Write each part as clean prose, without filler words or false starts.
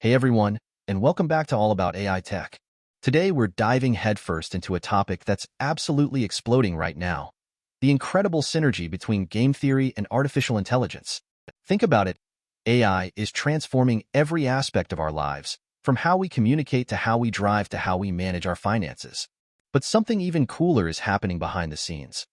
Hey everyone, and welcome back to All About AI Tech. Today we're diving headfirst into a topic that's absolutely exploding right now, the incredible synergy between game theory and artificial intelligence. Think about it, AI is transforming every aspect of our lives, from how we communicate to how we drive to how we manage our finances. But something even cooler is happening behind the scenes.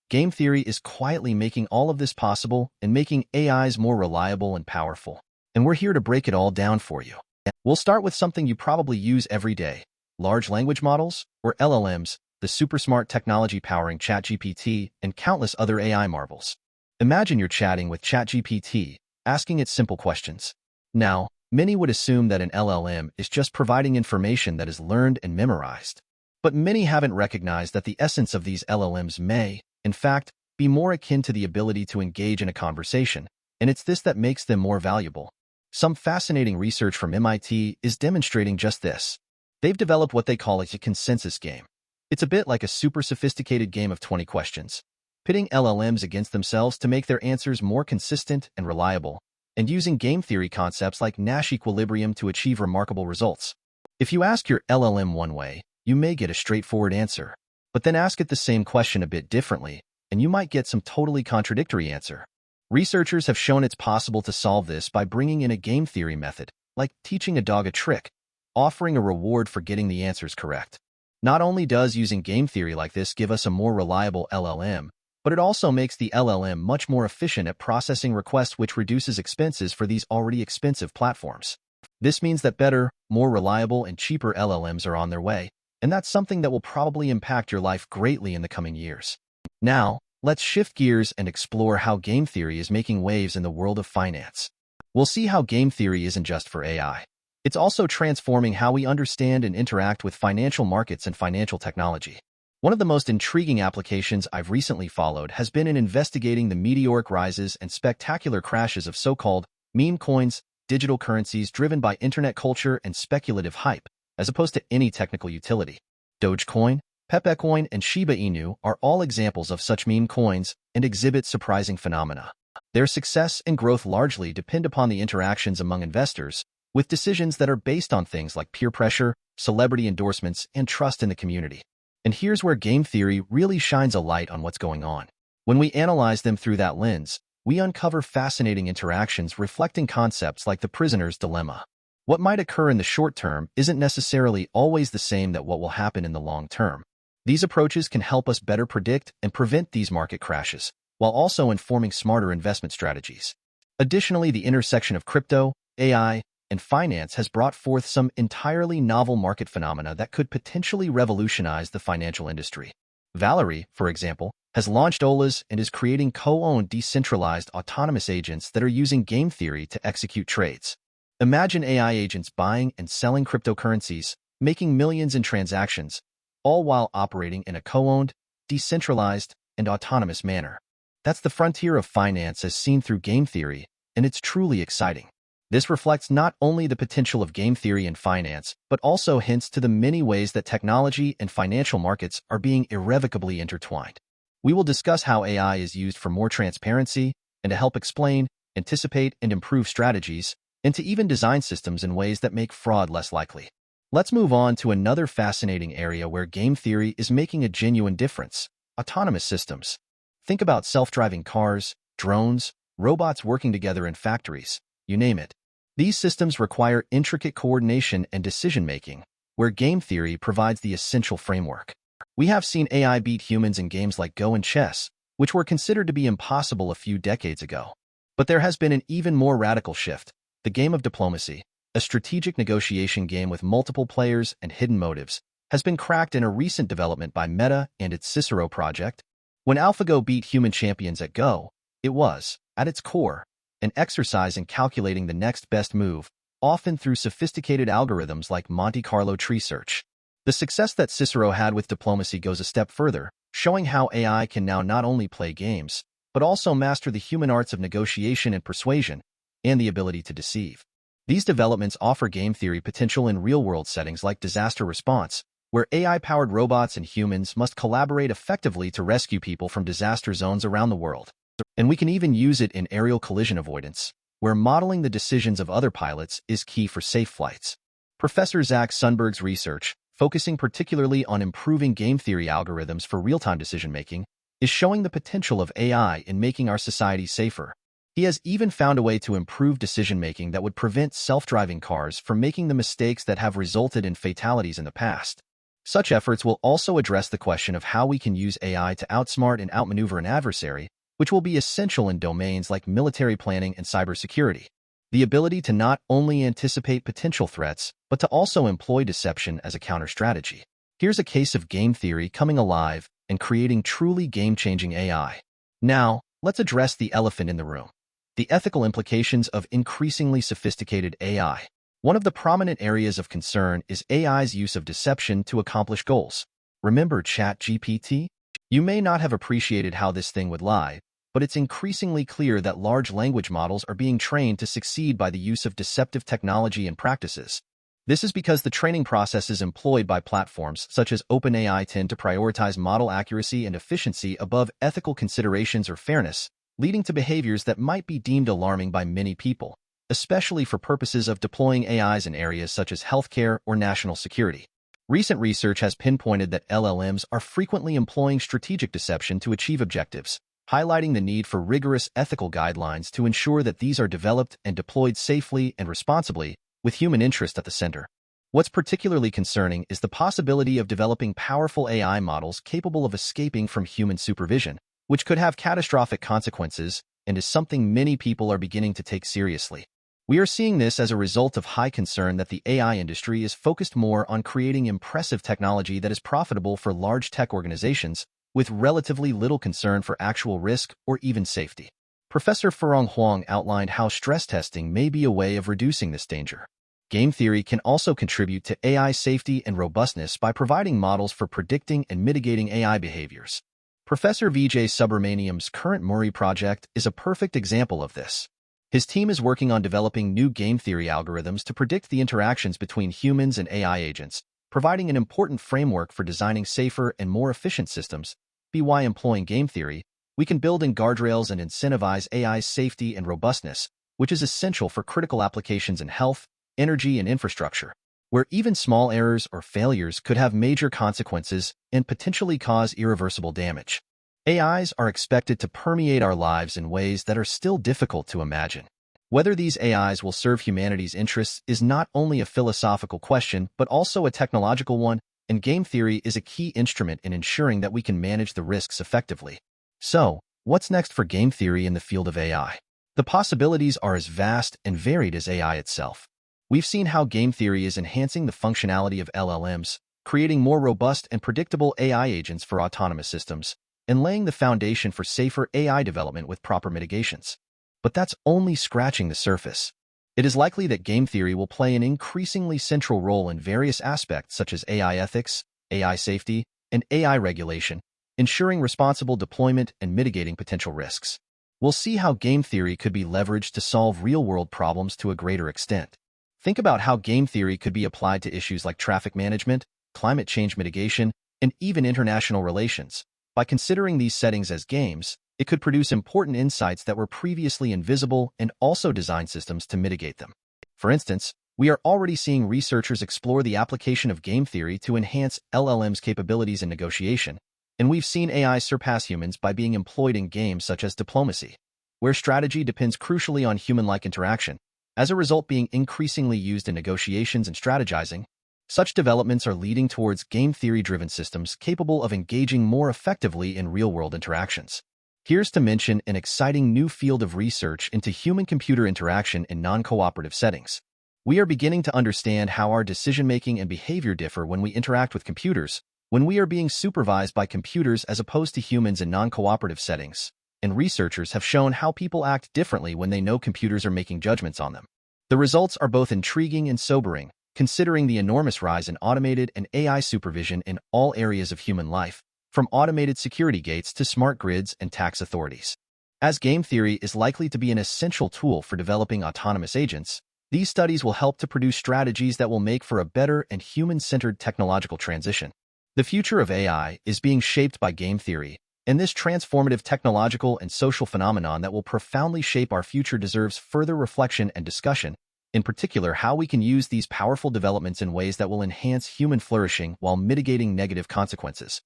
Game theory is quietly making all of this possible and making AIs more reliable and powerful. And we're here to break it all down for you. We'll start with something you probably use every day, large language models, or LLMs, the super smart technology powering ChatGPT and countless other AI marvels. Imagine you're chatting with ChatGPT, asking it simple questions. Now, many would assume that an LLM is just providing information that is learned and memorized. But many haven't recognized that the essence of these LLMs may, in fact, be more akin to the ability to engage in a conversation, and it's this that makes them more valuable. Some fascinating research from MIT is demonstrating just this. They've developed what they call a consensus game. It's a bit like a super sophisticated game of 20 questions, pitting LLMs against themselves to make their answers more consistent and reliable, and using game theory concepts like Nash equilibrium to achieve remarkable results. If you ask your LLM one way, you may get a straightforward answer, but then ask it the same question a bit differently, and you might get some totally contradictory answer. Researchers have shown it's possible to solve this by bringing in a game theory method, like teaching a dog a trick, offering a reward for getting the answers correct. Not only does using game theory like this give us a more reliable LLM, but it also makes the LLM much more efficient at processing requests, which reduces expenses for these already expensive platforms. This means that better, more reliable, and cheaper LLMs are on their way, and that's something that will probably impact your life greatly in the coming years. Now, let's shift gears and explore how game theory is making waves in the world of finance. We'll see how game theory isn't just for AI. It's also transforming how we understand and interact with financial markets and financial technology. One of the most intriguing applications I've recently followed has been in investigating the meteoric rises and spectacular crashes of so-called meme coins, digital currencies driven by internet culture and speculative hype, as opposed to any technical utility. Dogecoin, Pepecoin, and Shiba Inu are all examples of such meme coins and exhibit surprising phenomena. Their success and growth largely depend upon the interactions among investors, with decisions that are based on things like peer pressure, celebrity endorsements, and trust in the community. And here's where game theory really shines a light on what's going on. When we analyze them through that lens, we uncover fascinating interactions reflecting concepts like the prisoner's dilemma. What might occur in the short term isn't necessarily always the same that what will happen in the long term. These approaches can help us better predict and prevent these market crashes, while also informing smarter investment strategies. Additionally, the intersection of crypto, AI, and finance has brought forth some entirely novel market phenomena that could potentially revolutionize the financial industry. Valerie, for example, has launched OLAs and is creating co-owned decentralized autonomous agents that are using game theory to execute trades. Imagine AI agents buying and selling cryptocurrencies, making millions in transactions, all while operating in a co-owned, decentralized, and autonomous manner. That's the frontier of finance as seen through game theory, and it's truly exciting. This reflects not only the potential of game theory in finance, but also hints to the many ways that technology and financial markets are being irrevocably intertwined. We will discuss how AI is used for more transparency and to help explain, anticipate, and improve strategies, and to even design systems in ways that make fraud less likely. Let's move on to another fascinating area where game theory is making a genuine difference: autonomous systems. Think about self-driving cars, drones, robots working together in factories, you name it. These systems require intricate coordination and decision-making, where game theory provides the essential framework. We have seen AI beat humans in games like Go and chess, which were considered to be impossible a few decades ago. But there has been an even more radical shift: the game of diplomacy, a strategic negotiation game with multiple players and hidden motives, has been cracked in a recent development by Meta and its Cicero project. When AlphaGo beat human champions at Go, it was, at its core, an exercise in calculating the next best move, often through sophisticated algorithms like Monte Carlo tree search. The success that Cicero had with diplomacy goes a step further, showing how AI can now not only play games, but also master the human arts of negotiation and persuasion, and the ability to deceive. These developments offer game theory potential in real-world settings like disaster response, where AI-powered robots and humans must collaborate effectively to rescue people from disaster zones around the world. And we can even use it in aerial collision avoidance, where modeling the decisions of other pilots is key for safe flights. Professor Zach Sundberg's research, focusing particularly on improving game theory algorithms for real-time decision-making, is showing the potential of AI in making our society safer. He has even found a way to improve decision-making that would prevent self-driving cars from making the mistakes that have resulted in fatalities in the past. Such efforts will also address the question of how we can use AI to outsmart and outmaneuver an adversary, which will be essential in domains like military planning and cybersecurity. The ability to not only anticipate potential threats, but to also employ deception as a counter-strategy. Here's a case of game theory coming alive and creating truly game-changing AI. Now, let's address the elephant in the room: the ethical implications of increasingly sophisticated AI. One of the prominent areas of concern is AI's use of deception to accomplish goals. Remember ChatGPT? You may not have appreciated how this thing would lie, but it's increasingly clear that large language models are being trained to succeed by the use of deceptive technology and practices. This is because the training processes employed by platforms such as OpenAI tend to prioritize model accuracy and efficiency above ethical considerations or fairness, leading to behaviors that might be deemed alarming by many people, especially for purposes of deploying AIs in areas such as healthcare or national security. Recent research has pinpointed that LLMs are frequently employing strategic deception to achieve objectives, highlighting the need for rigorous ethical guidelines to ensure that these are developed and deployed safely and responsibly, with human interest at the center. What's particularly concerning is the possibility of developing powerful AI models capable of escaping from human supervision, which could have catastrophic consequences and is something many people are beginning to take seriously. We are seeing this as a result of high concern that the AI industry is focused more on creating impressive technology that is profitable for large tech organizations, with relatively little concern for actual risk or even safety. Professor Furong Huang outlined how stress testing may be a way of reducing this danger. Game theory can also contribute to AI safety and robustness by providing models for predicting and mitigating AI behaviors. Professor Vijay Subramaniam's current Murray project is a perfect example of this. His team is working on developing new game theory algorithms to predict the interactions between humans and AI agents, providing an important framework for designing safer and more efficient systems. By employing game theory, we can build in guardrails and incentivize AI's safety and robustness, which is essential for critical applications in health, energy, and infrastructure, where even small errors or failures could have major consequences and potentially cause irreversible damage. AIs are expected to permeate our lives in ways that are still difficult to imagine. Whether these AIs will serve humanity's interests is not only a philosophical question, but also a technological one, and game theory is a key instrument in ensuring that we can manage the risks effectively. So, what's next for game theory in the field of AI? The possibilities are as vast and varied as AI itself. We've seen how game theory is enhancing the functionality of LLMs, creating more robust and predictable AI agents for autonomous systems, and laying the foundation for safer AI development with proper mitigations. But that's only scratching the surface. It is likely that game theory will play an increasingly central role in various aspects such as AI ethics, AI safety, and AI regulation, ensuring responsible deployment and mitigating potential risks. We'll see how game theory could be leveraged to solve real-world problems to a greater extent. Think about how game theory could be applied to issues like traffic management, climate change mitigation, and even international relations. By considering these settings as games, it could produce important insights that were previously invisible and also design systems to mitigate them. For instance, we are already seeing researchers explore the application of game theory to enhance LLMs' capabilities in negotiation, and we've seen AI surpass humans by being employed in games such as diplomacy, where strategy depends crucially on human-like interaction, as a result being increasingly used in negotiations and strategizing. Such developments are leading towards game theory-driven systems capable of engaging more effectively in real-world interactions. Here's to mention an exciting new field of research into human-computer interaction in non-cooperative settings. We are beginning to understand how our decision-making and behavior differ when we interact with computers, when we are being supervised by computers as opposed to humans in non-cooperative settings, and researchers have shown how people act differently when they know computers are making judgments on them. The results are both intriguing and sobering, considering the enormous rise in automated and AI supervision in all areas of human life, from automated security gates to smart grids and tax authorities. As game theory is likely to be an essential tool for developing autonomous agents, these studies will help to produce strategies that will make for a better and human-centered technological transition. The future of AI is being shaped by game theory, And this transformative technological and social phenomenon that will profoundly shape our future deserves further reflection and discussion, in particular how we can use these powerful developments in ways that will enhance human flourishing while mitigating negative consequences.